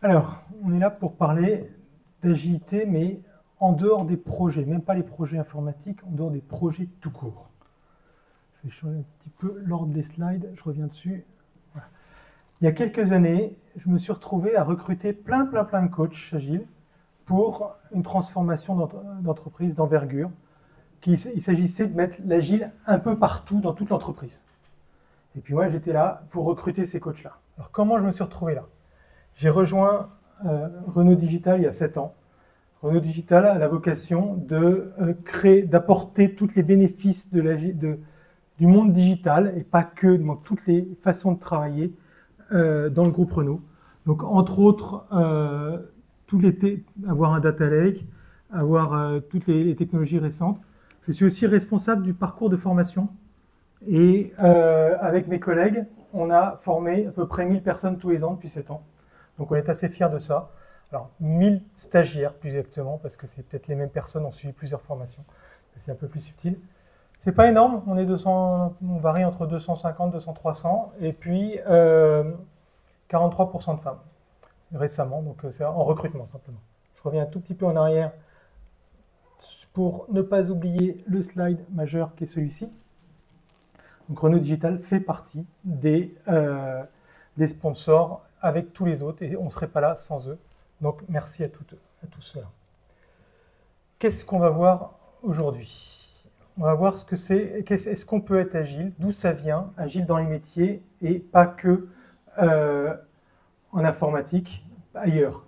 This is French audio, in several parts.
Alors, on est là pour parler d'agilité, mais en dehors des projets, même pas les projets informatiques, en dehors des projets tout court. Je vais changer un petit peu l'ordre des slides, je reviens dessus. Voilà. Il y a quelques années, je me suis retrouvé à recruter plein de coachs agiles pour une transformation d'entreprise d'envergure. Il s'agissait de mettre l'agile un peu partout dans toute l'entreprise. Et puis moi, j'étais là pour recruter ces coachs-là. Alors comment je me suis retrouvé là? J'ai rejoint Renault Digital il y a 7 ans. Renault Digital a la vocation de d'apporter tous les bénéfices du monde digital, et pas que, donc toutes les façons de travailler dans le groupe Renault. Donc entre autres, avoir un data lake, avoir toutes les technologies récentes. Je suis aussi responsable du parcours de formation. Et avec mes collègues, on a formé à peu près 1000 personnes tous les ans depuis 7 ans. Donc on est assez fiers de ça. Alors 1000 stagiaires plus exactement, parce que c'est peut-être les mêmes personnes ont suivi plusieurs formations. C'est un peu plus subtil. C'est pas énorme, on varie entre 250, 200, 300, et puis 43% de femmes récemment, donc c'est en recrutement simplement. Je reviens un tout petit peu en arrière pour ne pas oublier le slide majeur qui est celui-ci. Donc Renault Digital fait partie des sponsors avec tous les autres, et on ne serait pas là sans eux. Donc merci à tous ceux-là. Qu'est-ce qu'on va voir aujourd'hui? On va voir ce que c'est, est-ce qu'on peut être agile, d'où ça vient, agile dans les métiers, et pas que en informatique, ailleurs.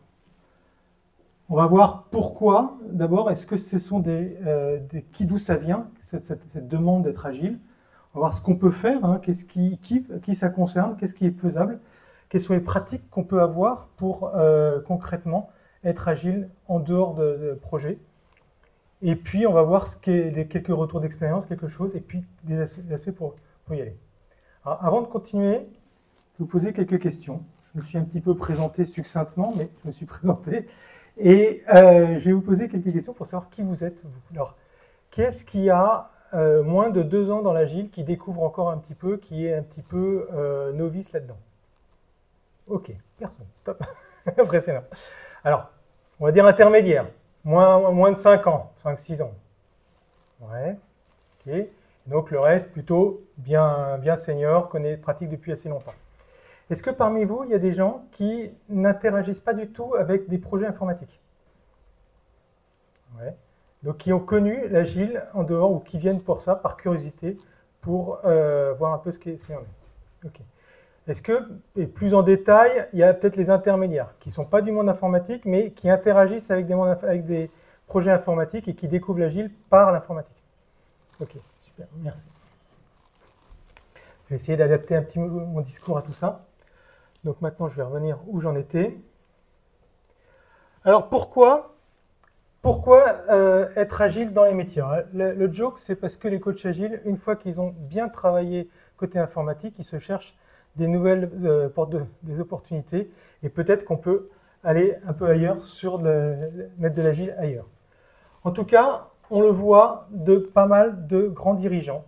On va voir pourquoi, d'abord, est-ce que ce sont d'où ça vient, cette demande d'être agile. On va voir ce qu'on peut faire, hein, qui ça concerne, qu'est-ce qui est faisable, quelles sont les pratiques qu'on peut avoir pour concrètement être agile en dehors de projets. Et puis, on va voir quelques retours d'expérience, quelque chose, et puis des aspects pour y aller. Alors, avant de continuer, je vais vous poser quelques questions. Je me suis un petit peu présenté succinctement, mais je me suis présenté. Et je vais vous poser quelques questions pour savoir qui vous êtes, vous. Alors, qu'est-ce qui a moins de 2 ans dans l'agile, qui découvre encore un petit peu, qui est un petit peu novice là-dedans? Ok, personne. Top. Impressionnant. Alors, on va dire intermédiaire. Moins de 5 ans, 5-6 ans. Ouais. Ok. Donc le reste, plutôt bien senior, pratique depuis assez longtemps. Est-ce que parmi vous, il y a des gens qui n'interagissent pas du tout avec des projets informatiques? Ouais. Donc qui ont connu l'agile en dehors, ou qui viennent pour ça, par curiosité, pour voir un peu ce qu'il y en est. Ok. Est-ce que, et plus en détail, il y a peut-être les intermédiaires, qui ne sont pas du monde informatique, mais qui interagissent avec des projets informatiques et qui découvrent l'agile par l'informatique? Ok, super, merci. Je vais essayer d'adapter un petit peu mon discours à tout ça. Donc maintenant, je vais revenir où j'en étais. Alors pourquoi être agile dans les métiers? Le joke, c'est parce que les coachs agiles, une fois qu'ils ont bien travaillé côté informatique, ils se cherchent des nouvelles des opportunités, et peut-être qu'on peut aller un peu ailleurs, mettre de l'agile ailleurs. En tout cas, on le voit de pas mal de grands dirigeants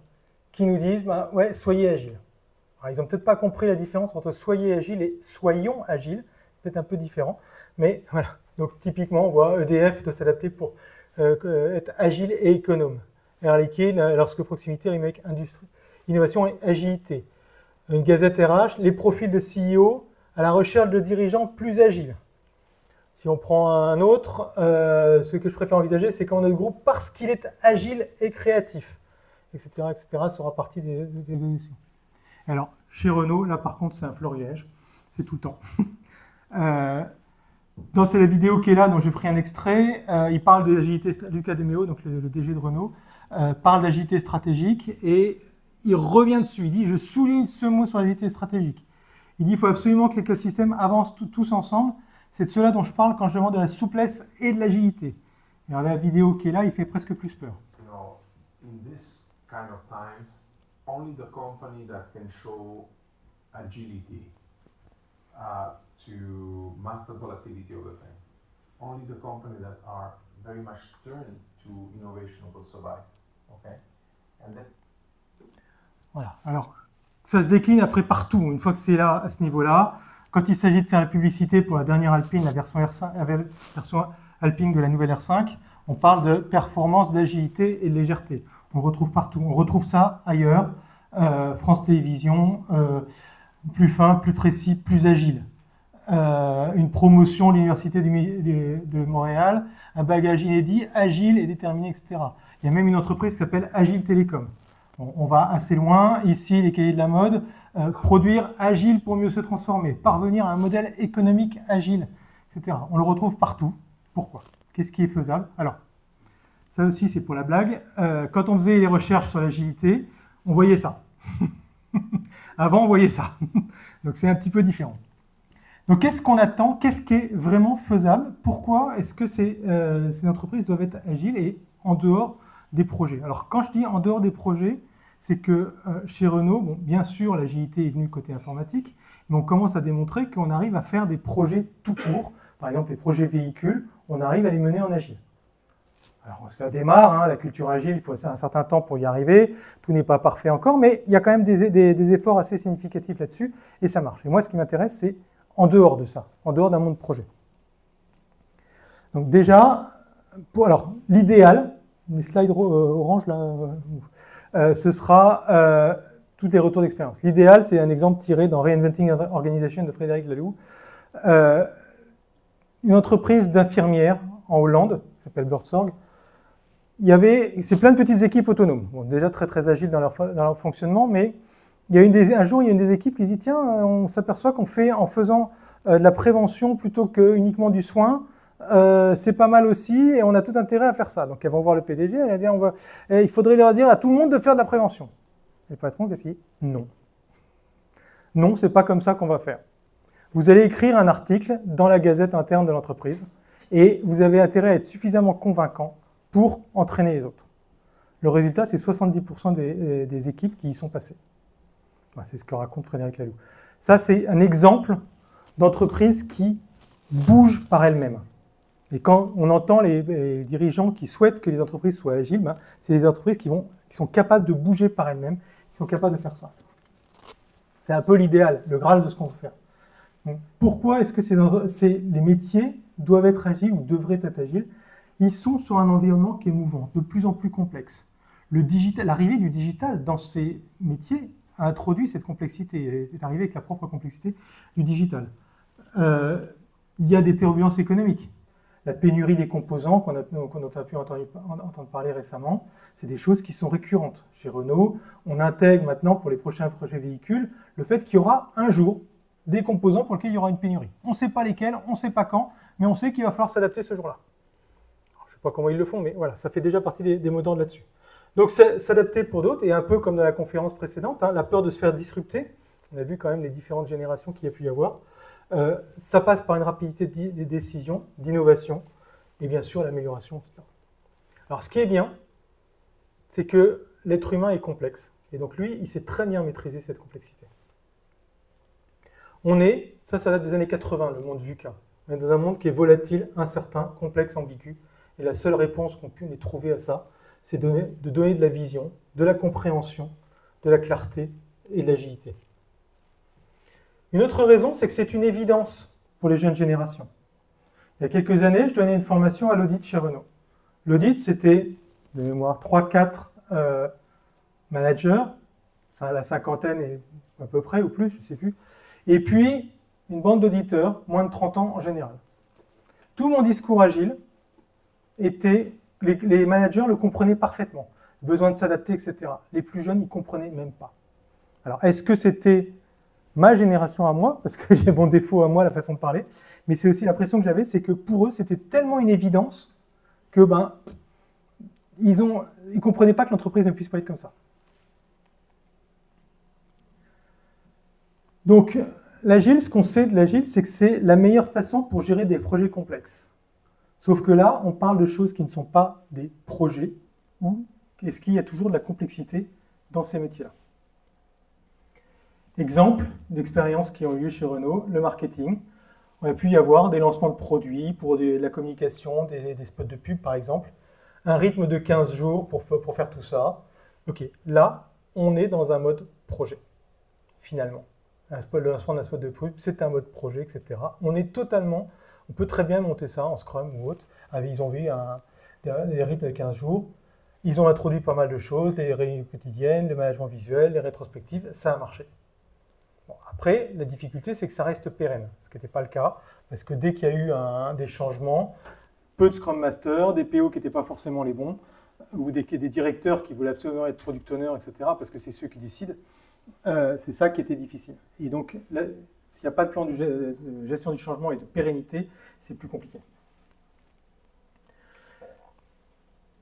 qui nous disent bah, ouais, soyez agile. Alors, ils n'ont peut-être pas compris la différence entre soyez agile et soyons agiles, peut-être un peu différent, mais voilà. Donc typiquement, on voit EDF de s'adapter pour être agile et économe. Air Liquide, lorsque proximité rime avec industrie, innovation et agilité. Une gazette RH, les profils de CEO à la recherche de dirigeants plus agiles. Si on prend un autre, ce que je préfère envisager, c'est quand notre groupe, parce qu'il est agile et créatif, etc., sera partie des évolutions. Alors, chez Renault, là par contre, c'est un florilège, c'est tout le temps. Dans la vidéo qui est là, dont j'ai pris un extrait, il parle de l'agilité, Lucas Demeo, donc le DG de Renault, parle d'agilité stratégique, et il revient dessus, il dit, je souligne ce mot sur l'agilité stratégique. Il dit, il faut absolument que l'écosystème avance tous ensemble. C'est de cela dont je parle quand je demande de la souplesse et de l'agilité. Et alors la vidéo qui est là, il fait presque plus peur. You know, in this kind of times, only the company that can show agility to master volatility over time. Only the company that are very much turned to innovation will survive. Okay? And then voilà. Alors, ça se décline après partout. Une fois que c'est là, à ce niveau-là, Quand il s'agit de faire la publicité pour la dernière Alpine, la version R5, la version Alpine de la nouvelle R5, on parle de performance, d'agilité et de légèreté. On retrouve partout. On retrouve ça ailleurs. France Télévisions, plus fin, plus précis, plus agile. Une promotion à l'Université de Montréal, un bagage inédit, agile et déterminé, etc. Il y a même une entreprise qui s'appelle Agile Télécom. Bon, on va assez loin. Ici, les cahiers de la mode. Produire agile pour mieux se transformer. Parvenir à un modèle économique agile, etc. On le retrouve partout. Pourquoi? Qu'est-ce qui est faisable? Alors, ça aussi, c'est pour la blague. Quand on faisait les recherches sur l'agilité, on voyait ça. Avant, on voyait ça. Donc, c'est un petit peu différent. Donc, qu'est-ce qu'on attend? Qu'est-ce qui est vraiment faisable? Pourquoi est-ce que ces entreprises doivent être agiles et en dehors des projets? Alors, quand je dis en dehors des projets, c'est que chez Renault, bon, bien sûr, l'agilité est venue côté informatique, mais on commence à démontrer qu'on arrive à faire des projets tout court. Par exemple, les projets véhicules, on arrive à les mener en agile. Alors, ça démarre, hein, la culture agile, il faut un certain temps pour y arriver, tout n'est pas parfait encore, mais il y a quand même des efforts assez significatifs là-dessus, et ça marche. Et moi, ce qui m'intéresse, c'est en dehors de ça, en dehors d'un monde projet. Donc déjà, alors l'idéal, les slides orange là, ce sera tous les retours d'expérience. L'idéal, c'est un exemple tiré dans Reinventing Organization de Frédéric Laloux. Une entreprise d'infirmières en Hollande, qui s'appelle Buurtzorg, c'est plein de petites équipes autonomes, bon, déjà très très agiles dans leur fonctionnement, mais il y a un jour, il y a une des équipes qui dit, tiens, on s'aperçoit qu'on fait, en faisant de la prévention plutôt que uniquement du soin, c'est pas mal aussi, et on a tout intérêt à faire ça. Donc elles vont voir le PDG, elles vont dire, il faudrait leur dire à tout le monde de faire de la prévention. Et le patron, qu'est-ce qu'il dit? Non. Non, c'est pas comme ça qu'on va faire. Vous allez écrire un article dans la gazette interne de l'entreprise, et vous avez intérêt à être suffisamment convaincant pour entraîner les autres. Le résultat, c'est 70% des équipes qui y sont passées. C'est ce que raconte Frédéric Laloux. Ça, c'est un exemple d'entreprise qui bouge par elle-même. Et quand on entend les dirigeants qui souhaitent que les entreprises soient agiles, c'est des entreprises qui sont capables de bouger par elles-mêmes, qui sont capables de faire ça. C'est un peu l'idéal, le Graal de ce qu'on veut faire. Donc, pourquoi est-ce que les métiers doivent être agiles ou devraient être agiles? Ils sont sur un environnement qui est mouvant, de plus en plus complexe. L'arrivée du digital dans ces métiers a introduit cette complexité, est arrivé avec la propre complexité du digital. Il y a des turbulences économiques. La pénurie des composants qu'on a pu entendre parler récemment, c'est des choses qui sont récurrentes. Chez Renault, on intègre maintenant pour les prochains projets véhicules le fait qu'il y aura un jour des composants pour lesquels il y aura une pénurie. On ne sait pas lesquels, on ne sait pas quand, mais on sait qu'il va falloir s'adapter ce jour-là. Je ne sais pas comment ils le font, mais voilà, ça fait déjà partie des mots d'ordre là-dessus. Donc, s'adapter pour d'autres, et un peu comme dans la conférence précédente, la peur de se faire disrupter, on a vu quand même les différentes générations qu'il y a pu y avoir, ça passe par une rapidité des décisions, d'innovation, et bien sûr l'amélioration, etc. Alors, ce qui est bien, c'est que l'être humain est complexe, et donc lui, il sait très bien maîtriser cette complexité. Ça date des années 80, le monde VUCA. On est dans un monde qui est volatile, incertain, complexe, ambigu, et la seule réponse qu'on puisse trouver à ça, c'est de donner de la vision, de la compréhension, de la clarté et de l'agilité. Une autre raison, c'est que c'est une évidence pour les jeunes générations. Il y a quelques années, je donnais une formation à l'audit chez Renault. L'audit, c'était, de mémoire, 3-4 managers, la cinquantaine à peu près, ou plus, je ne sais plus, et puis une bande d'auditeurs, moins de 30 ans en général. Tout mon discours agile était... Les managers le comprenaient parfaitement, besoin de s'adapter, etc. Les plus jeunes, ils ne comprenaient même pas. Alors, est-ce que c'était ma génération à moi, parce que j'ai mon défaut à moi, la façon de parler, mais c'est aussi l'impression que j'avais, c'est que pour eux, c'était tellement une évidence que ils ne comprenaient pas que l'entreprise ne puisse pas être comme ça. Donc, l'agile, ce qu'on sait de l'agile, c'est que c'est la meilleure façon pour gérer des projets complexes. Sauf que là, on parle de choses qui ne sont pas des projets, ou est-ce qu'il y a toujours de la complexité dans ces métiers-là? Exemple d'expériences qui ont eu lieu chez Renault, le marketing. On a pu y avoir des lancements de produits pour de la communication, des spots de pub par exemple. Un rythme de 15 jours pour faire tout ça. Ok, là, on est dans un mode projet, finalement. le lancement d'un spot de pub, c'est un mode projet, etc. On peut très bien monter ça en Scrum ou autre. Ils ont vu des rythmes de 15 jours. Ils ont introduit pas mal de choses, les réunions quotidiennes, le management visuel, les rétrospectives, ça a marché. Bon, après, la difficulté, c'est que ça reste pérenne, ce qui n'était pas le cas, parce que dès qu'il y a eu des changements, peu de Scrum Master, des PO qui n'étaient pas forcément les bons, ou des directeurs qui voulaient absolument être Product Owner, etc., parce que c'est ceux qui décident, c'est ça qui était difficile. Et donc, s'il n'y a pas de plan de gestion du changement et de pérennité, c'est plus compliqué.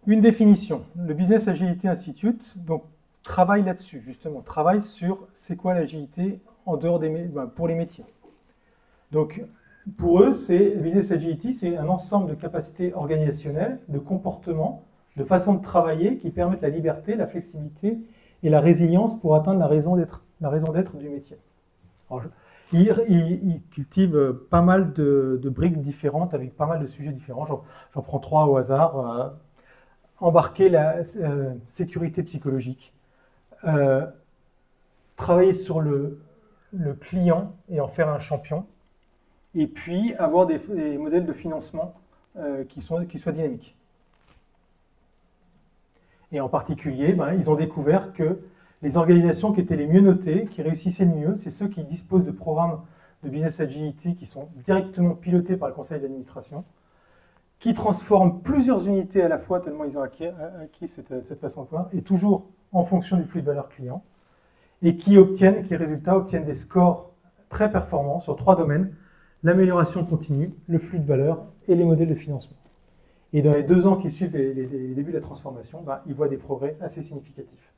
Une définition. Le Business Agility Institute donc, travaille là-dessus, justement. Travaille sur c'est quoi l'agilité en dehors pour les métiers. Donc, pour eux, le Business Agility, c'est un ensemble de capacités organisationnelles, de comportements, de façons de travailler qui permettent la liberté, la flexibilité et la résilience pour atteindre la raison d'être du métier. Alors, ils cultivent pas mal de briques différentes avec pas mal de sujets différents. J'en prends 3 au hasard. Embarquer la sécurité psychologique, travailler sur le client et en faire un champion, et puis avoir des modèles de financement qui soient dynamiques. Et en particulier, ils ont découvert que les organisations qui étaient les mieux notées, qui réussissaient le mieux, c'est ceux qui disposent de programmes de Business Agility qui sont directement pilotés par le conseil d'administration, qui transforment plusieurs unités à la fois, tellement ils ont acquis cette façon de faire, et toujours en fonction du flux de valeur client, et qui obtiennent des scores très performants sur 3 domaines, l'amélioration continue, le flux de valeur et les modèles de financement. Et dans les 2 ans qui suivent les débuts de la transformation, ils voient des progrès assez significatifs.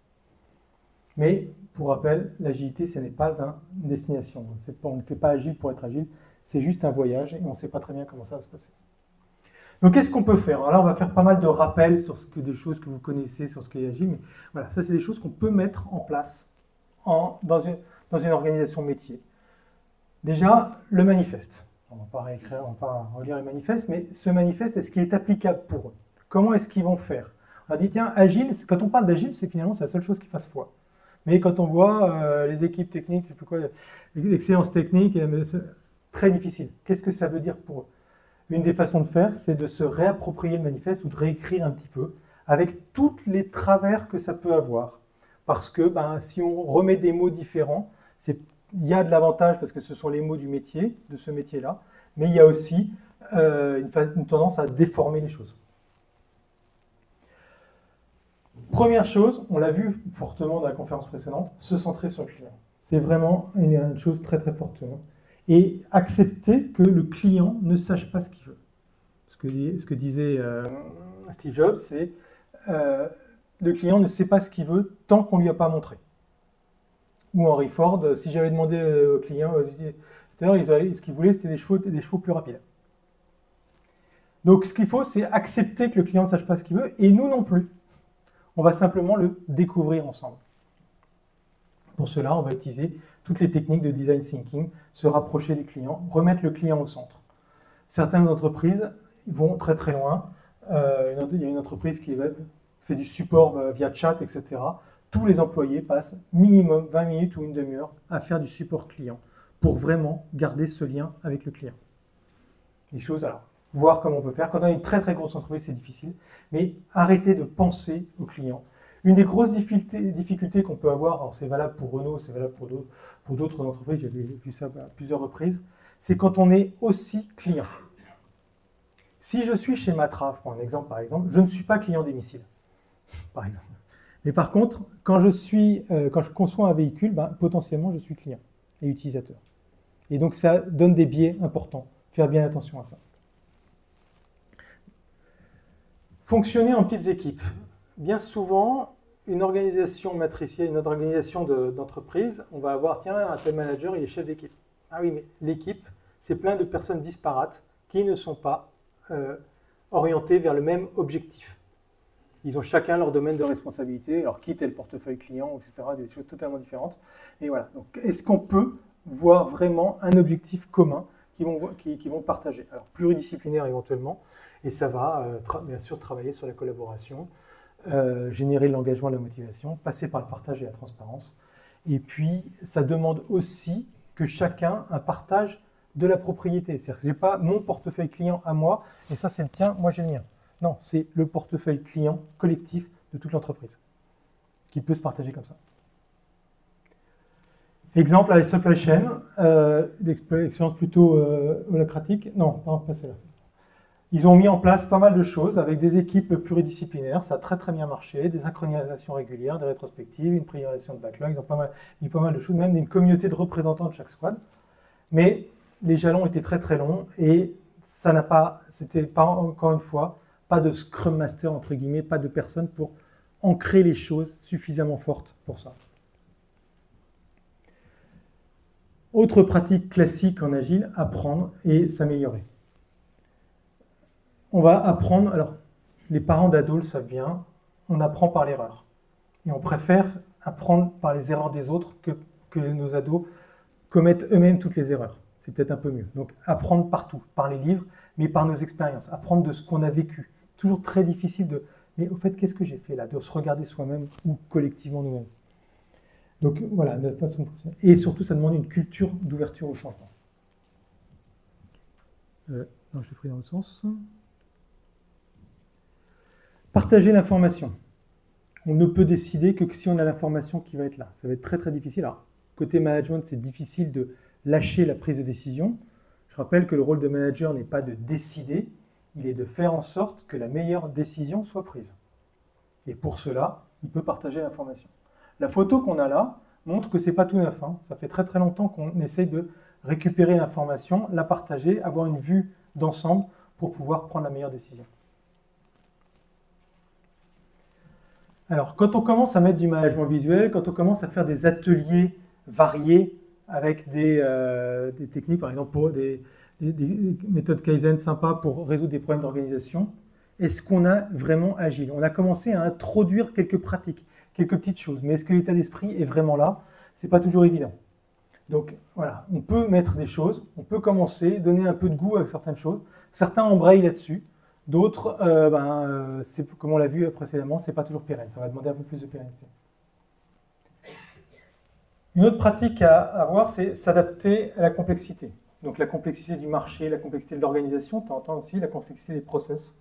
Mais, pour rappel, l'agilité, ce n'est pas une destination. On ne fait pas agile pour être agile, c'est juste un voyage, et on ne sait pas très bien comment ça va se passer. Donc, qu'est-ce qu'on peut faire? Alors là, on va faire pas mal de rappels sur des choses que vous connaissez, sur ce qu'est agile. Mais voilà, ça, c'est des choses qu'on peut mettre en place dans une organisation métier. Déjà, le manifeste. On ne va pas relire le manifeste, mais ce manifeste, est-ce qu'il est applicable pour eux? Comment est-ce qu'ils vont faire? On a dit, tiens, agile, quand on parle d'agile, c'est finalement la seule chose qui fasse foi. Mais quand on voit les équipes techniques, je sais plus quoi, l'excellence technique, c'est très difficile. Qu'est-ce que ça veut dire pour eux? Une des façons de faire, c'est de se réapproprier le manifeste ou de réécrire un petit peu avec tous les travers que ça peut avoir. Parce que si on remet des mots différents, il y a de l'avantage parce que ce sont les mots du métier, de ce métier-là, mais il y a aussi une tendance à déformer les choses. Première chose, on l'a vu fortement dans la conférence précédente, se centrer sur le client. C'est vraiment une chose très très fortement. Et accepter que le client ne sache pas ce qu'il veut. Ce que disait Steve Jobs, c'est le client ne sait pas ce qu'il veut tant qu'on ne lui a pas montré. Ou Henry Ford, si j'avais demandé aux clients, aux utilisateurs, ce qu'ils voulaient, c'était des chevaux plus rapides. Donc ce qu'il faut, c'est accepter que le client ne sache pas ce qu'il veut, et nous non plus. On va simplement le découvrir ensemble. Pour cela, on va utiliser toutes les techniques de design thinking, se rapprocher du client, remettre le client au centre. Certaines entreprises vont très très loin. Il y a une entreprise qui fait du support via chat, etc. Tous les employés passent minimum 20 minutes ou une demi-heure à faire du support client pour vraiment garder ce lien avec le client. Les choses, alors, voir comment on peut faire. Quand on a une très très grosse entreprise, c'est difficile, mais arrêtez de penser au client. Une des grosses difficultés qu'on peut avoir, alors c'est valable pour Renault, c'est valable pour d'autres entreprises, j'ai vu ça à plusieurs reprises, c'est quand on est aussi client. Si je suis chez Matra, je prends un exemple par exemple, je ne suis pas client des missiles, par exemple. Mais par contre, quand je conçois un véhicule, potentiellement je suis client et utilisateur. Et donc ça donne des biais importants. Faire bien attention à ça. Fonctionner en petites équipes. Bien souvent, une organisation matricielle, une autre organisation d'entreprise, on va avoir, tiens, un tel manager, il est chef d'équipe. Ah oui, mais l'équipe, c'est plein de personnes disparates qui ne sont pas orientées vers le même objectif. Ils ont chacun leur domaine de responsabilité, alors quitte le portefeuille client, etc., des choses totalement différentes. Et voilà. Donc, est-ce qu'on peut voir vraiment un objectif commun qui vont partager? Alors, pluridisciplinaire éventuellement, et ça va bien sûr travailler sur la collaboration, générer de l'engagement et de la motivation, passer par le partage et la transparence. Et puis, ça demande aussi que chacun un partage de la propriété. C'est-à-dire que je n'ai pas mon portefeuille client à moi, et ça c'est le tien, moi j'ai le mien. Non, c'est le portefeuille client collectif de toute l'entreprise, qui peut se partager comme ça. Exemple avec supply chain, expérience plutôt holacratique. Non, pas celle-là. Ils ont mis en place pas mal de choses avec des équipes pluridisciplinaires, ça a très très bien marché, des synchronisations régulières, des rétrospectives, une priorisation de backlog, ils ont mis pas mal de choses, même une communauté de représentants de chaque squad. Mais les jalons étaient très très longs et ça n'a pas, c'était pas encore une fois, pas de Scrum Master entre guillemets, pas de personne pour ancrer les choses suffisamment fortes pour ça. Autre pratique classique en Agile, apprendre et s'améliorer. On va apprendre, alors les parents d'ados le savent bien, on apprend par l'erreur. Et on préfère apprendre par les erreurs des autres que nos ados commettent eux-mêmes toutes les erreurs. C'est peut-être un peu mieux. Donc apprendre partout, par les livres, mais par nos expériences, apprendre de ce qu'on a vécu. Toujours très difficile de, mais au fait, qu'est-ce que j'ai fait là? De se regarder soi-même ou collectivement nous-mêmes. Donc voilà, notre façon de fonctionner. Et surtout, ça demande une culture d'ouverture au changement. Non, je l'ai pris dans l'autre sens. Partager l'information. On ne peut décider que si on a l'information qui va être là. Ça va être très très difficile. Alors, côté management, c'est difficile de lâcher la prise de décision. Je rappelle que le rôle de manager n'est pas de décider, il est de faire en sorte que la meilleure décision soit prise. Et pour cela, il peut partager l'information. La photo qu'on a là montre que ce n'est pas tout neuf. Hein. Ça fait très très longtemps qu'on essaye de récupérer l'information, la partager, avoir une vue d'ensemble pour pouvoir prendre la meilleure décision. Alors, quand on commence à mettre du management visuel, quand on commence à faire des ateliers variés avec des techniques, par exemple pour des méthodes Kaizen sympas pour résoudre des problèmes d'organisation, est-ce qu'on a vraiment agile? On a commencé à introduire quelques pratiques, quelques petites choses, mais est-ce que l'état d'esprit est vraiment là? Ce n'est pas toujours évident. Donc voilà, on peut mettre des choses, on peut commencer, donner un peu de goût à certaines choses. Certains embrayent là-dessus, d'autres, comme on l'a vu précédemment, ce n'est pas toujours pérenne, ça va demander un peu plus de pérennité. Une autre pratique à avoir, c'est s'adapter à la complexité. Donc la complexité du marché, la complexité de l'organisation, tu entends aussi la complexité des process.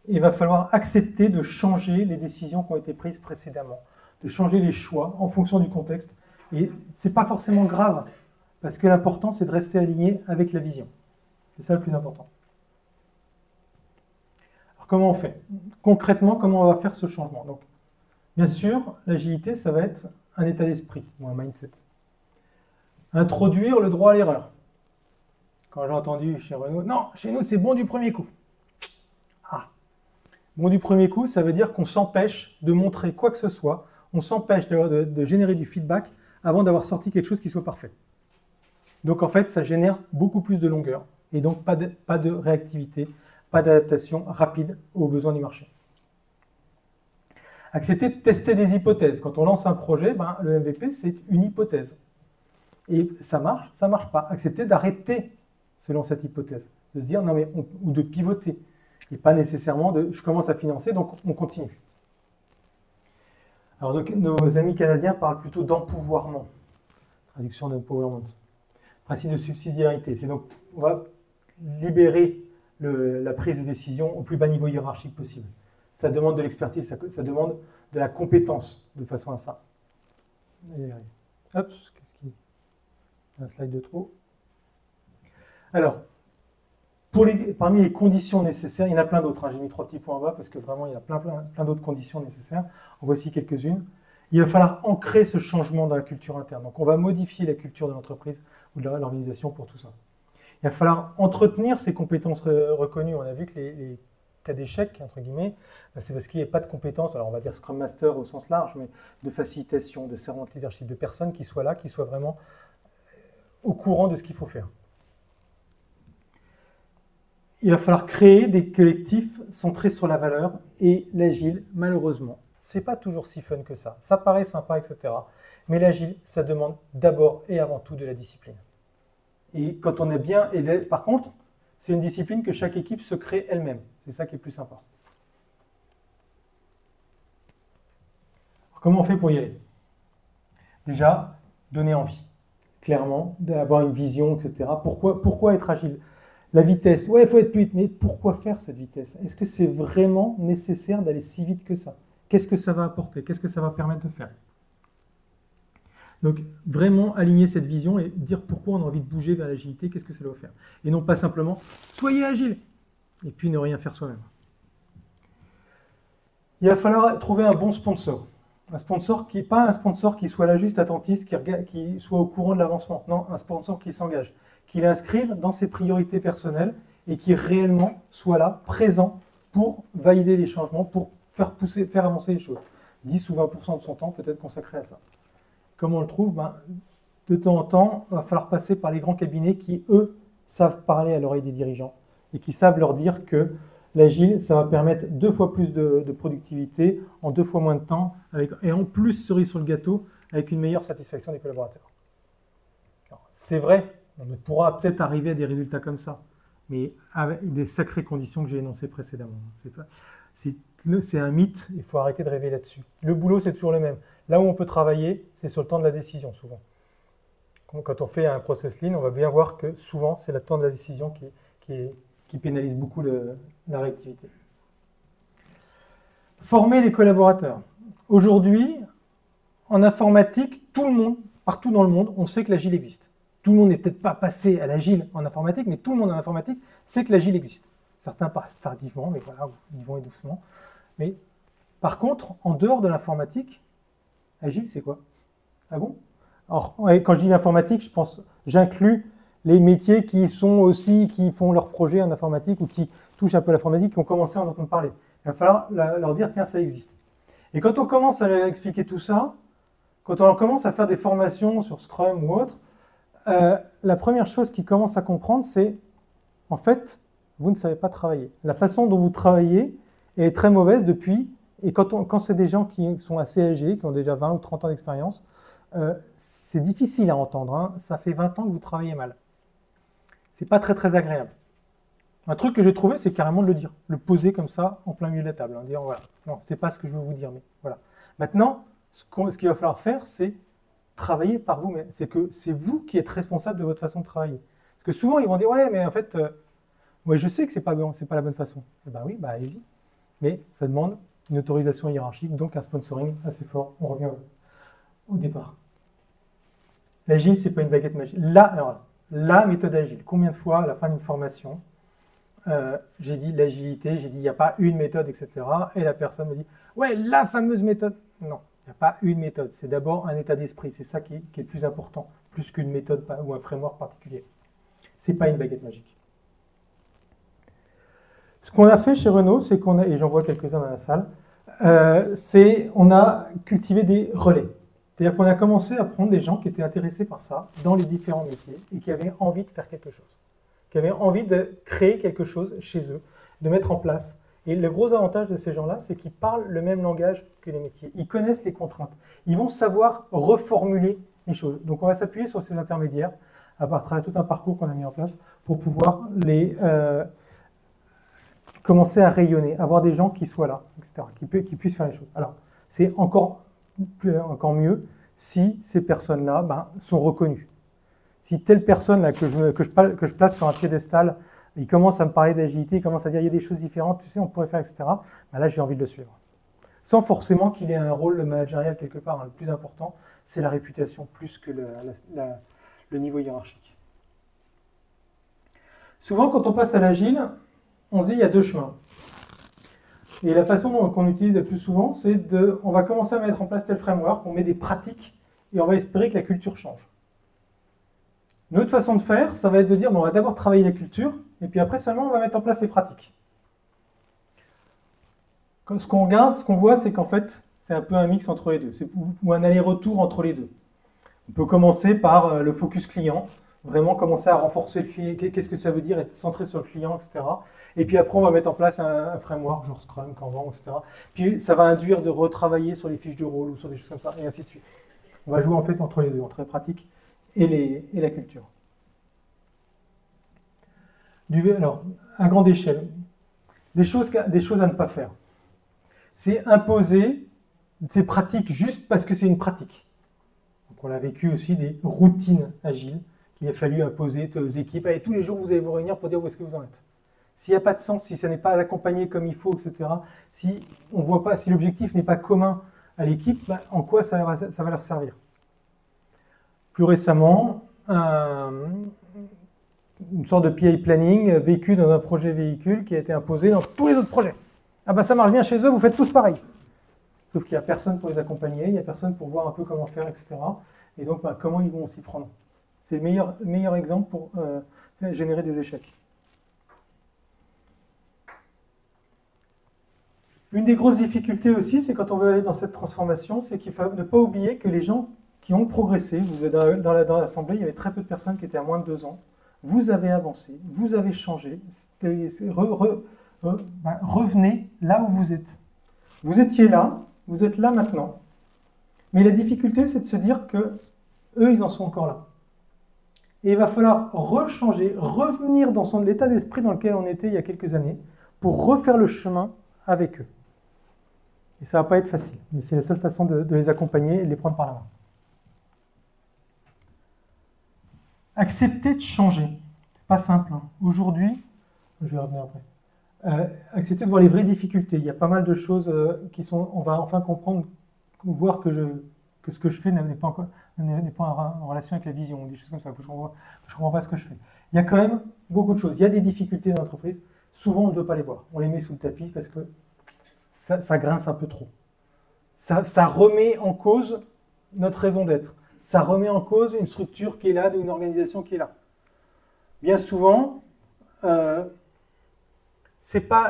Il va falloir accepter de changer les décisions qui ont été prises précédemment, de changer les choix en fonction du contexte. Et ce n'est pas forcément grave, parce que l'important, c'est de rester aligné avec la vision. C'est ça le plus important. Alors comment on fait? Concrètement, comment on va faire ce changement? Donc, bien sûr, l'agilité, ça va être un état d'esprit ou un mindset. Introduire le droit à l'erreur. Quand j'ai entendu chez Renault, non, chez nous, c'est bon du premier coup. Ah, bon du premier coup, ça veut dire qu'on s'empêche de montrer quoi que ce soit, on s'empêche de générer du feedback avant d'avoir sorti quelque chose qui soit parfait. Donc en fait, ça génère beaucoup plus de longueur et donc pas de réactivité, pas d'adaptation rapide aux besoins du marché. Accepter de tester des hypothèses. Quand on lance un projet, le MVP, c'est une hypothèse. Et ça marche pas. Accepter d'arrêter selon cette hypothèse. De se dire, non mais, ou de pivoter. Et pas nécessairement de, je commence à financer, donc on continue. Alors nos amis canadiens parlent plutôt d'empouvoirment. Traduction d'empowerment. Principe de subsidiarité. C'est donc, on va libérer la prise de décision au plus bas niveau hiérarchique possible. Ça demande de l'expertise, ça demande de la compétence de façon à ça. Hop, qu'est-ce qui... Un slide de trop. Alors, parmi les conditions nécessaires, il y en a plein d'autres. Hein, j'ai mis 3 petits points en bas parce que vraiment, il y a plein d'autres conditions nécessaires. En voici quelques-unes. Il va falloir ancrer ce changement dans la culture interne. Donc, on va modifier la culture de l'entreprise ou de l'organisation pour tout ça. Il va falloir entretenir ces compétences reconnues. On a vu que les cas d'échec, entre guillemets, c'est parce qu'il n'y a pas de compétences, alors on va dire Scrum Master au sens large, mais de facilitation, de servant de leadership, de personnes qui soient là, qui soient vraiment au courant de ce qu'il faut faire. Il va falloir créer des collectifs centrés sur la valeur et l'agile, malheureusement, c'est pas toujours si fun que ça. Ça paraît sympa, etc. Mais l'agile, ça demande d'abord et avant tout de la discipline. Et quand on est bien, par contre, c'est une discipline que chaque équipe se crée elle-même. C'est ça qui est plus sympa. Alors, comment on fait pour y aller? Déjà, donner envie. clairement, d'avoir une vision, etc. Pourquoi être agile? La vitesse, ouais, il faut être plus vite, mais pourquoi faire cette vitesse? Est-ce que c'est vraiment nécessaire d'aller si vite que ça? Qu'est-ce que ça va apporter? Qu'est-ce que ça va permettre de faire? Donc, vraiment aligner cette vision et dire pourquoi on a envie de bouger vers l'agilité, qu'est-ce que ça doit faire? Et non pas simplement, soyez agile, et puis ne rien faire soi-même. Il va falloir trouver un bon sponsor. Un sponsor qui n'est pas un sponsor qui soit là juste attentiste, qui soit au courant de l'avancement. Non, un sponsor qui s'engage, qui l'inscrive dans ses priorités personnelles et qui réellement soit là, présent, pour valider les changements, pour faire avancer les choses. 10 ou 20% de son temps peut être consacré à ça. Comment on le trouve? De temps en temps, il va falloir passer par les grands cabinets qui, eux, savent parler à l'oreille des dirigeants et qui savent leur dire que l'agile, ça va permettre 2 fois plus de productivité en 2 fois moins de temps, et en plus, cerise sur le gâteau, avec une meilleure satisfaction des collaborateurs. C'est vrai, on pourra peut-être arriver à des résultats comme ça, mais avec des sacrées conditions que j'ai énoncées précédemment. C'est un mythe, il faut arrêter de rêver là-dessus. Le boulot, c'est toujours le même. Là où on peut travailler, c'est sur le temps de la décision, souvent. Quand on fait un process lean, on va bien voir que souvent, c'est le temps de la décision qui pénalise beaucoup la réactivité. Former les collaborateurs. Aujourd'hui, en informatique, tout le monde, partout dans le monde, on sait que l'agile existe. Tout le monde n'est peut-être pas passé à l'agile en informatique, mais tout le monde en informatique sait que l'agile existe. Certains passent tardivement, mais voilà, ils vont et doucement. Mais par contre, en dehors de l'informatique, agile, c'est quoi? Ah bon? Alors, quand je dis l'informatique, j'inclus les métiers qui font leurs projets en informatique ou qui touchent un peu l'informatique, qui ont commencé à en entendre parler. Il va falloir leur dire, tiens, ça existe. Et quand on commence à leur expliquer tout ça, quand on commence à faire des formations sur Scrum ou autre, la première chose qu'ils commencent à comprendre, c'est, en fait, vous ne savez pas travailler. La façon dont vous travaillez est très mauvaise depuis, et quand c'est des gens qui sont assez âgés, qui ont déjà 20 ou 30 ans d'expérience, c'est difficile à entendre. Hein. Ça fait 20 ans que vous travaillez mal. C'est pas très très agréable. Un truc que j'ai trouvé, c'est carrément de le dire, le poser comme ça en plein milieu de la table, hein, dire voilà, non, c'est pas ce que je veux vous dire, mais voilà. Maintenant, ce qu'il va falloir faire, c'est travailler par vous-même. C'est que c'est vous qui êtes responsable de votre façon de travailler. Parce que souvent, ils vont dire ouais, mais en fait, ouais, je sais que c'est pas la bonne façon. Eh ben oui, allez-y. Mais ça demande une autorisation hiérarchique, donc un sponsoring assez fort. On revient au départ. L'agile, c'est pas une baguette magique. La méthode agile. Combien de fois, à la fin d'une formation, j'ai dit l'agilité, j'ai dit il n'y a pas une méthode, etc. Et la personne me dit ouais, la fameuse méthode. Non, il n'y a pas une méthode. C'est d'abord un état d'esprit. C'est ça qui est plus important, plus qu'une méthode ou un framework particulier. C'est pas une baguette magique. Ce qu'on a fait chez Renault, c'est qu'on a, et j'en vois quelques-uns dans la salle, on a cultivé des relais. C'est-à-dire qu'on a commencé à prendre des gens qui étaient intéressés par ça, dans les différents métiers, et qui avaient envie de faire quelque chose, qui avaient envie de créer quelque chose chez eux, de mettre en place. Et le gros avantage de ces gens-là, c'est qu'ils parlent le même langage que les métiers. Ils connaissent les contraintes. Ils vont savoir reformuler les choses. Donc on va s'appuyer sur ces intermédiaires, à travers tout un parcours qu'on a mis en place, pour pouvoir commencer à rayonner, avoir des gens qui soient là, etc., qui puissent faire les choses. Alors, c'est encore mieux si ces personnes-là sont reconnues. Si telle personne-là que je place sur un piédestal, il commence à me parler d'agilité, il commence à dire il y a des choses différentes, tu sais, on pourrait faire, etc., là, j'ai envie de le suivre. Sans forcément qu'il ait un rôle managérial quelque part. Hein. Le plus important, c'est la réputation, plus que le niveau hiérarchique. Souvent, quand on passe à l'agile, on se dit il y a 2 chemins. Et la façon qu'on utilise le plus souvent, c'est on va commencer à mettre en place tel framework, on met des pratiques et on va espérer que la culture change. Une autre façon de faire, ça va être de dire on va d'abord travailler la culture et puis après seulement on va mettre en place les pratiques. Ce qu'on regarde, ce qu'on voit, c'est qu'en fait, c'est un peu un mix entre les deux, ou un aller-retour entre les deux. On peut commencer par le focus client, vraiment commencer à renforcer le client, qu'est-ce que ça veut dire, être centré sur le client, etc. Et puis après, on va mettre en place un framework, genre Scrum, Kanban, etc. Puis ça va induire de retravailler sur les fiches de rôle ou sur des choses comme ça, et ainsi de suite. On va jouer en fait entre les deux, entre la pratique et la culture. Alors, à grande échelle, des choses à ne pas faire. C'est imposer ces pratiques juste parce que c'est une pratique. Donc on a vécu aussi des routines agiles qu'il a fallu imposer aux équipes. Allez, tous les jours, vous allez vous réunir pour dire où est-ce que vous en êtes. S'il n'y a pas de sens, si ça n'est pas accompagné comme il faut, etc., si on voit pas, si l'objectif n'est pas commun à l'équipe, ben, en quoi ça va leur servir? Plus récemment, une sorte de PI planning vécu dans un projet véhicule qui a été imposé dans tous les autres projets. Ah ben ça marche bien chez eux, vous faites tous pareil. Sauf qu'il n'y a personne pour les accompagner, il n'y a personne pour voir un peu comment faire, etc. Et donc, ben, comment ils vont s'y prendre? C'est le meilleur exemple pour générer des échecs. Une des grosses difficultés aussi, c'est quand on veut aller dans cette transformation, c'est qu'il faut ne pas oublier que les gens qui ont progressé, dans l'Assemblée, il y avait très peu de personnes qui étaient à moins de 2 ans, vous avez avancé, vous avez changé, revenez là où vous êtes. Vous étiez là, vous êtes là maintenant. Mais la difficulté, c'est de se dire que eux, ils en sont encore là. Et il va falloir rechanger, revenir dans l'état d'esprit dans lequel on était il y a quelques années, pour refaire le chemin avec eux. Et ça ne va pas être facile, mais c'est la seule façon de les accompagner et de les prendre par la main. Accepter de changer. C'est pas simple. Hein. Aujourd'hui, je vais revenir après. Accepter de voir les vraies difficultés. Il y a pas mal de choses qui sont. On va enfin comprendre, voir que ce que je fais n'est pas en relation avec la vision, ou des choses comme ça, que je ne comprends pas ce que je fais. Il y a quand même beaucoup de choses. Il y a des difficultés dans l'entreprise. Souvent, on ne veut pas les voir. On les met sous le tapis parce que ça grince un peu trop. Ça remet en cause notre raison d'être. Ça remet en cause une structure qui est là, une organisation qui est là. Bien souvent,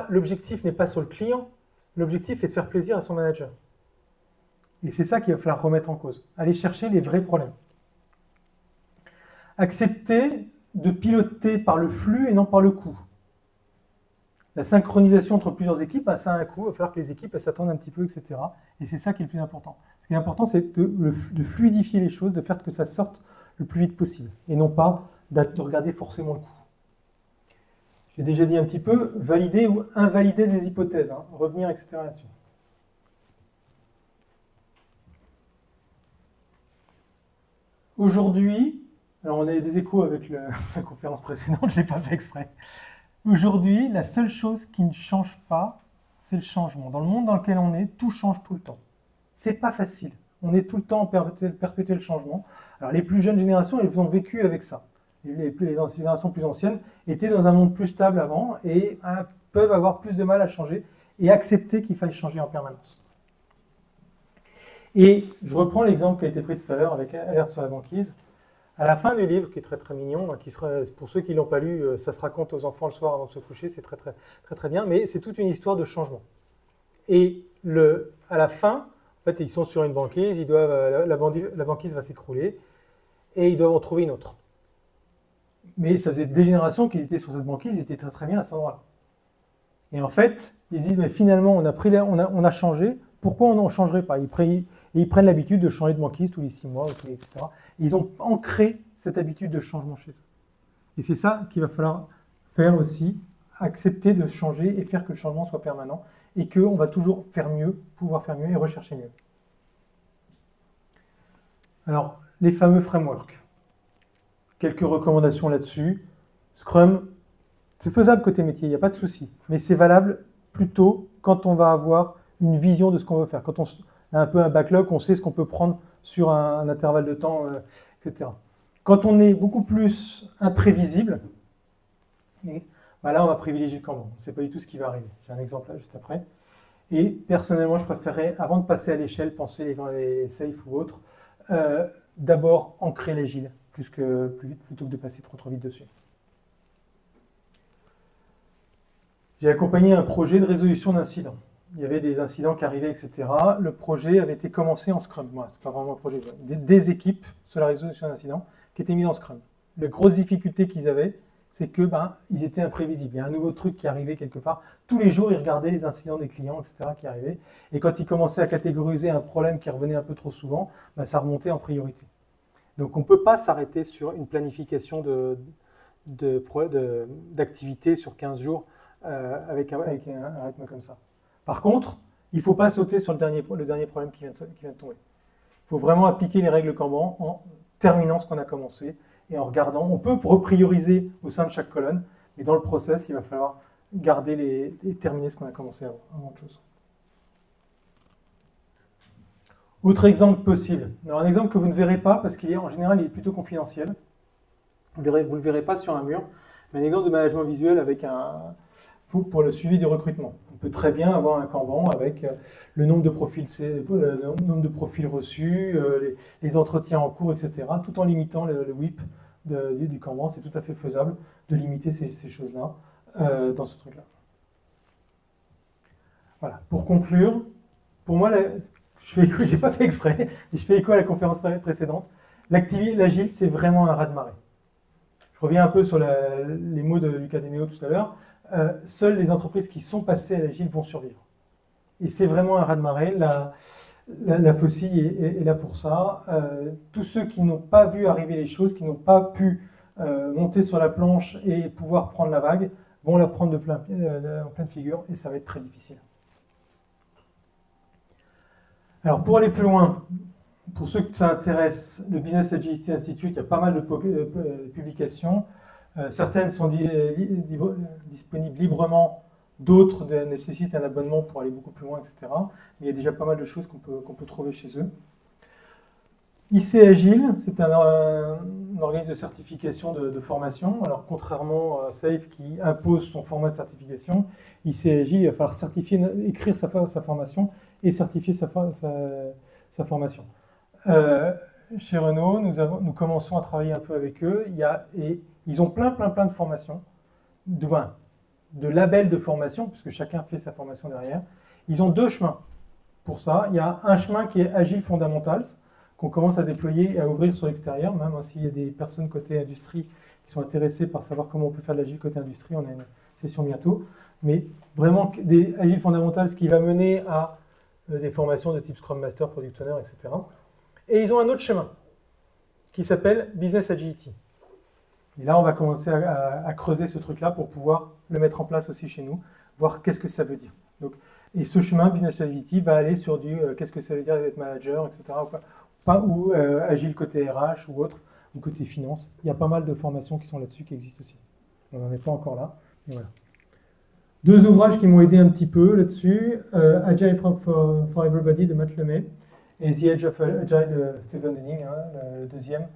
l'objectif n'est pas sur le client, l'objectif est de faire plaisir à son manager. Et c'est ça qu'il va falloir remettre en cause. Aller chercher les vrais problèmes. Accepter de piloter par le flux et non par le coût. La synchronisation entre plusieurs équipes, ça a un coût, il va falloir que les équipes s'attendent un petit peu, etc. Et c'est ça qui est le plus important. Ce qui est important, c'est de fluidifier les choses, de faire que ça sorte le plus vite possible, et non pas de regarder forcément le coût. J'ai déjà dit un petit peu, valider ou invalider des hypothèses, hein, revenir, etc. là-dessus. Aujourd'hui, alors on a des échos avec la conférence précédente, je ne l'ai pas fait exprès. Aujourd'hui, la seule chose qui ne change pas, c'est le changement. Dans le monde dans lequel on est, tout change tout le temps. C'est pas facile. On est tout le temps en perpétuel changement. Alors les plus jeunes générations, elles ont vécu avec ça. Les générations plus anciennes étaient dans un monde plus stable avant et peuvent avoir plus de mal à changer et accepter qu'il faille changer en permanence. Et je reprends l'exemple qui a été pris tout à l'heure avec Alerte sur la banquise. À la fin du livre, qui est très très mignon, pour ceux qui ne l'ont pas lu, ça se raconte aux enfants le soir avant de se coucher, c'est très très, très très bien, mais c'est toute une histoire de changement. Et à la fin, en fait, ils sont sur une banquise, la banquise va s'écrouler, et ils doivent en trouver une autre. Mais ça faisait des générations qu'ils étaient sur cette banquise, ils étaient très très bien à cet endroit-là. Et en fait, ils disent, mais finalement, on a changé, pourquoi on n'en changerait pas? Ils prennent l'habitude de changer de banquise tous les 6 mois, etc. Et ils ont ancré cette habitude de changement chez eux. Et c'est ça qu'il va falloir faire aussi, accepter de changer et faire que le changement soit permanent et qu'on va toujours faire mieux, pouvoir faire mieux et rechercher mieux. Alors, les fameux frameworks. Quelques recommandations là-dessus. Scrum, c'est faisable côté métier, il n'y a pas de souci. Mais c'est valable plutôt quand on va avoir une vision de ce qu'on veut faire. Quand on a un peu un backlog, on sait ce qu'on peut prendre sur un intervalle de temps, etc. Quand on est beaucoup plus imprévisible, là on va privilégier le Kanban. On ne sait pas du tout ce qui va arriver. J'ai un exemple là juste après. Et personnellement, je préférerais, avant de passer à l'échelle, penser dans les safe ou autres, d'abord ancrer l'agile plus vite, plutôt que de passer trop vite dessus. J'ai accompagné un projet de résolution d'incidents. Il y avait des incidents qui arrivaient, etc. Le projet avait été commencé en Scrum. Moi, c'est pas vraiment un projet. Des équipes sur la résolution d'incidents qui étaient mises en Scrum. La grosse difficulté qu'ils avaient, c'est que ils étaient imprévisibles. Il y a un nouveau truc qui arrivait quelque part. Tous les jours, ils regardaient les incidents des clients, etc. qui arrivaient. Et quand ils commençaient à catégoriser un problème qui revenait un peu trop souvent, ça remontait en priorité. Donc on ne peut pas s'arrêter sur une planification d'activité sur 15 jours avec un rythme comme ça. Par contre, il ne faut pas sauter sur le dernier problème qui vient de tomber. Il faut vraiment appliquer les règles Kanban en terminant ce qu'on a commencé et en regardant. On peut reprioriser au sein de chaque colonne, mais dans le process, il va falloir garder et terminer ce qu'on a commencé avant de chose. Autre exemple possible. Alors un exemple que vous ne verrez pas, parce qu'en général, il est plutôt confidentiel. Vous ne le verrez pas sur un mur, mais un exemple de management visuel avec pour le suivi du recrutement. On peut très bien avoir un Kanban avec le nombre de profils, reçus, les entretiens en cours, etc., tout en limitant le WIP du Kanban. C'est tout à fait faisable de limiter ces choses-là dans ce truc-là. Voilà. Pour conclure, pour moi, je n'ai pas fait exprès, mais je fais écho à la conférence précédente. L'agile, c'est vraiment un raz-de-marée. Je reviens un peu sur les mots de Lucas Demeo tout à l'heure. Seules les entreprises qui sont passées à l'agile vont survivre. Et c'est vraiment un raz-de-marée. La faucille est là pour ça. Tous ceux qui n'ont pas vu arriver les choses, qui n'ont pas pu monter sur la planche et pouvoir prendre la vague, vont la prendre en pleine figure et ça va être très difficile. Alors pour aller plus loin, pour ceux que ça intéresse, le Business Agility Institute, il y a pas mal de publications. Certaines sont disponibles librement, d'autres nécessitent un abonnement pour aller beaucoup plus loin, etc. Mais il y a déjà pas mal de choses qu'on peut trouver chez eux. IC Agile, c'est un organisme de certification de formation. Alors contrairement à SAFe qui impose son format de certification, IC Agile, il va falloir écrire sa formation et certifier sa formation. Chez Renault, nous commençons à travailler un peu avec eux. Ils ont plein de formations, de labels de formation, puisque chacun fait sa formation derrière. Ils ont 2 chemins pour ça. Il y a un chemin qui est Agile Fundamentals, qu'on commence à déployer et à ouvrir sur l'extérieur, même s'il y a des personnes côté industrie qui sont intéressées par savoir comment on peut faire de l'Agile côté industrie. On a une session bientôt. Mais vraiment, des Agile Fundamentals qui va mener à des formations de type Scrum Master, Product Owner, etc. Et ils ont un autre chemin qui s'appelle Business Agility. Et là, on va commencer à creuser ce truc-là pour pouvoir le mettre en place aussi chez nous, voir qu'est-ce que ça veut dire. Donc, et ce chemin, Business Agility, va aller sur qu'est-ce que ça veut dire d'être manager, etc. Ou Agile côté RH ou autre, ou côté finance. Il y a pas mal de formations qui sont là-dessus, qui existent aussi. On n'en est pas encore là, mais voilà. 2 ouvrages qui m'ont aidé un petit peu là-dessus, Agile for Everybody de Matt Lemay et The Edge of Agile de Stephen Denning, le deuxième,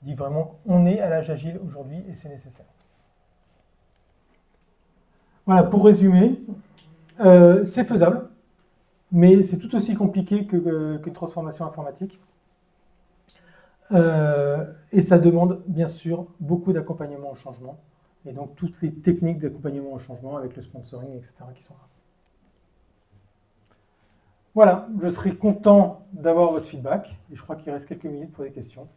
dit vraiment on est à l'âge agile aujourd'hui et c'est nécessaire. Voilà, pour résumer, c'est faisable, mais c'est tout aussi compliqué qu'une transformation informatique. Et ça demande bien sûr beaucoup d'accompagnement au changement. Et donc toutes les techniques d'accompagnement au changement avec le sponsoring, etc. qui sont là. Voilà, je serai content d'avoir votre feedback. Et je crois qu'il reste quelques minutes pour des questions.